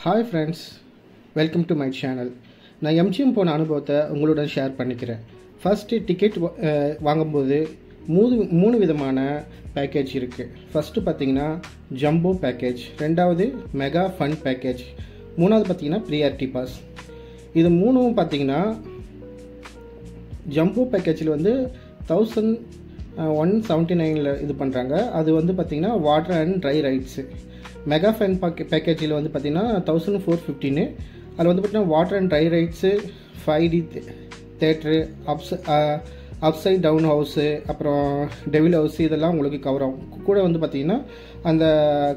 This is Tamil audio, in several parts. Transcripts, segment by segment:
Hi friends, welcome to my channel. நான் எம்ஜிஎம் போன அனுபவத்தை உங்களுடன் ஷேர் பண்ணிக்கிறேன். ஃபஸ்ட்டு டிக்கெட் வாங்கும்போது மூணு விதமான பேக்கேஜ் இருக்குது. ஃபஸ்ட்டு பார்த்தீங்கன்னா ஜம்போ பேக்கேஜ், ரெண்டாவது மெகா ஃபன் பேக்கேஜ், மூணாவது பார்த்தீங்கன்னா ப்ரியாரிட்டி பாஸ். இது மூணும் பார்த்தீங்கன்னா ஜம்போ பேக்கேஜில் வந்து 1179 இது பண்ணுறாங்க. அது வந்து பார்த்திங்கன்னா water and dry rides. Mega fun பேக்கேஜில் வந்து பார்த்திங்கன்னா 1415. அதில் வந்து பார்த்திங்கன்னா water and dry rides, 5D theatre, upside down house, அப்புறம் டெவில் ஹவுஸு, இதெல்லாம் உங்களுக்கு கவர் ஆகும். கூட வந்து பார்த்திங்கன்னா அந்த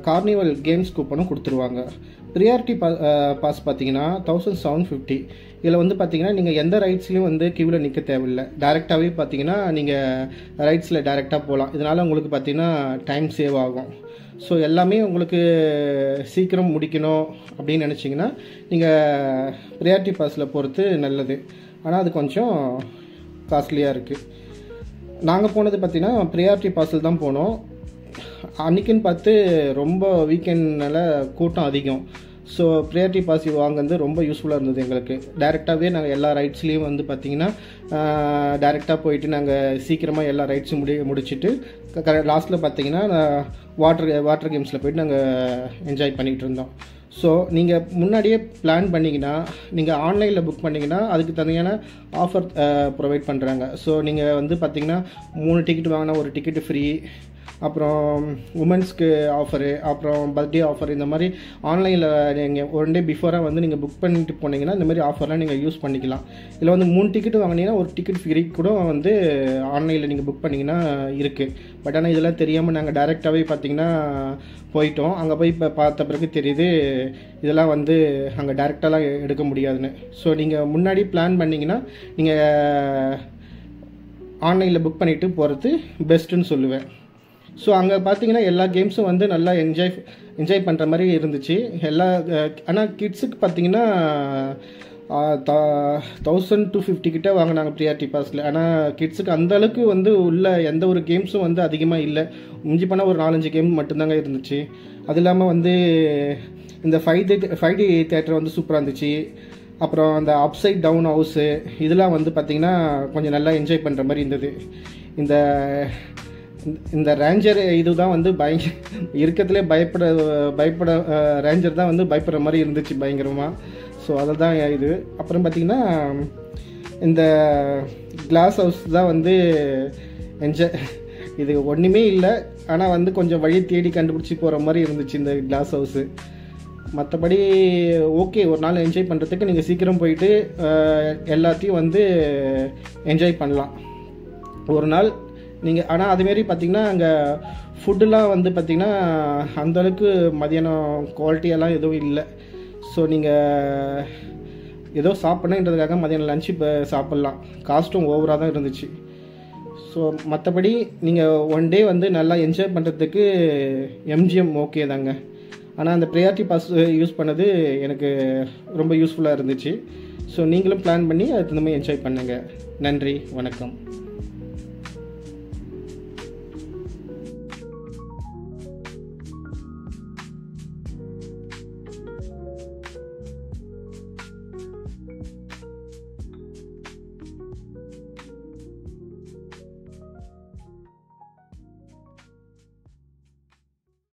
கார்னிவல் கேம்ஸ் கூப்பனும் கொடுத்துருவாங்க. ப்ரியாரிட்டி பாஸ் பார்த்தீங்கன்னா 1750. இதில் வந்து பார்த்தீங்கன்னா நீங்கள் எந்த ரைட்ஸ்லையும் வந்து கியூவில் நிற்க தேவையில்லை. டேரெக்டாகவே பார்த்தீங்கன்னா நீங்கள் ரைட்ஸில் டேரெக்டாக போகலாம். இதனால் உங்களுக்கு பார்த்தீங்கன்னா டைம் சேவ் ஆகும். ஸோ எல்லாமே உங்களுக்கு சீக்கிரம் முடிக்கணும் அப்படின்னு நினச்சிங்கன்னா நீங்கள் ப்ரியாரிட்டி பாஸில் போகிறது நல்லது. ஆனால் அது கொஞ்சம் காஸ்ட்லியாக இருக்குது. நாங்கள் போனது பார்த்திங்கன்னா ப்ரியாரிட்டி பாஸில் தான் போனோம். அன்றைக்கின்னு பார்த்து ரொம்ப வீக்கெண்ட்னால கூட்டம் அதிகம். ஸோ ப்ரியாரிட்டி பாஸ் வாங்குறது ரொம்ப யூஸ்ஃபுல்லாக இருந்தது எங்களுக்கு. டேரெக்டாகவே நாங்கள் எல்லா ரைட்ஸ்லேயும் வந்து பார்த்திங்கன்னா டேரெக்டாக போயிட்டு நாங்கள் சீக்கிரமாக எல்லா ரைட்ஸும் முடிச்சுட்டு லாஸ்ட்டில் பார்த்திங்கன்னா வாட்டர் கேம்ஸில் போயிட்டு நாங்கள் என்ஜாய் பண்ணிகிட்டு இருந்தோம். ஸோ நீங்கள் முன்னாடியே பிளான் பண்ணிங்கன்னா, நீங்கள் ஆன்லைனில் புக் பண்ணிங்கன்னா அதுக்கு தனியான ஆஃபர் ப்ரொவைட் பண்ணுறாங்க. ஸோ நீங்கள் வந்து பார்த்திங்கன்னா 3 டிக்கெட் வாங்கினா ஒரு டிக்கெட்டு ஃப்ரீ, அப்புறம் உமன்ஸ்க்கு ஆஃபரு, அப்புறம் பர்த்டே ஆஃபர், இந்த மாதிரி ஆன்லைனில் நீங்கள் 1 டே பிஃபோராக வந்து நீங்கள் புக் பண்ணிட்டு போனீங்கன்னா இந்த மாதிரி ஆஃபர்லாம் நீங்கள் யூஸ் பண்ணிக்கலாம். இதில் வந்து 3 டிக்கெட் வாங்கினீங்கன்னா ஒரு டிக்கெட் ஃப்ரீ கூட வந்து ஆன்லைனில் நீங்கள் புக் பண்ணிங்கன்னா இருக்குது. பட் ஆனால் இதெல்லாம் தெரியாமல் நாங்கள் டைரெக்டாகவே பார்த்திங்கன்னா போயிட்டோம். அங்கே போய் இப்போ பார்த்த பிறகு தெரியுது இதெல்லாம் வந்து அங்கே டைரெக்டாலாம் எடுக்க முடியாதுன்னு. ஸோ நீங்கள் முன்னாடி பிளான் பண்ணிங்கன்னா நீங்கள் ஆன்லைனில் புக் பண்ணிவிட்டு போகிறது பெஸ்ட்டுன்னு சொல்லுவேன். ஸோ அங்கே பார்த்தீங்கன்னா எல்லா கேம்ஸும் வந்து நல்லா என்ஜாய் பண்ணுற மாதிரி இருந்துச்சு. ஆனால் கிட்ஸுக்கு பார்த்தீங்கன்னா 1250 கிட்ட வாங்கினாங்க ப்ரியாரிட்டி பாஸில். ஆனால் கிட்ஸுக்கு அந்தளவுக்கு வந்து உள்ள எந்த ஒரு கேம்ஸும் வந்து அதிகமாக இல்லை. மிஞ்சி பண்ணால் ஒரு 4-5 கேம் மட்டும்தாங்க இருந்துச்சு. அது இல்லாமல் வந்து இந்த 5D தேட்டர் வந்து சூப்பராக இருந்துச்சு. அப்புறம் அந்த அப்சைட் டவுன் ஹவுஸு, இதெல்லாம் வந்து பார்த்திங்கன்னா கொஞ்சம் நல்லா என்ஜாய் பண்ணுற மாதிரி இருந்தது. இந்த ரேஞ்சர் இதுதான் வந்து இருக்கிறதுலே பயப்பட ரேஞ்சர் தான் வந்து பயப்படுற மாதிரி இருந்துச்சு பயங்கரமாக. ஸோ அதை தான் இது. அப்புறம் பார்த்திங்கன்னா இந்த கிளாஸ் ஹவுஸ் தான் வந்து இது ஒன்றுமே இல்லை, ஆனால் வந்து கொஞ்சம் வழி தேடி கண்டுபிடிச்சி போகிற மாதிரி இருந்துச்சு இந்த கிளாஸ் ஹவுஸு. மற்றபடி ஓகே, ஒரு நாள் என்ஜாய் பண்ணுறதுக்கு நீங்கள் சீக்கிரம் போயிட்டு எல்லாத்தையும் வந்து என்ஜாய் பண்ணலாம் ஒரு நாள் நீங்கள். ஆனால் அதுமாரி பார்த்திங்கன்னா அங்கே ஃபுட்டுலாம் வந்து பார்த்திங்கன்னா அந்தளவுக்கு மதியானம் குவாலிட்டியெல்லாம் எதுவும் இல்லை. ஸோ நீங்கள் ஏதோ சாப்பிட்ணுன்றதுக்காக மதியானம் லஞ்சு இப்போ சாப்பிட்லாம், காஸ்ட்டும் ஓவராக தான் இருந்துச்சு. ஸோ மற்றபடி நீங்கள் 1 டே வந்து நல்லா என்ஜாய் பண்ணுறதுக்கு எம்ஜிஎம் ஓகே தாங்க. ஆனால் அந்த ப்ரியாரிட்டி பாஸ் யூஸ் பண்ணது எனக்கு ரொம்ப யூஸ்ஃபுல்லாக இருந்துச்சு. ஸோ நீங்களும் பிளான் பண்ணி அதுக்கு இந்த மாதிரி என்ஜாய் பண்ணுங்கள். நன்றி, வணக்கம்.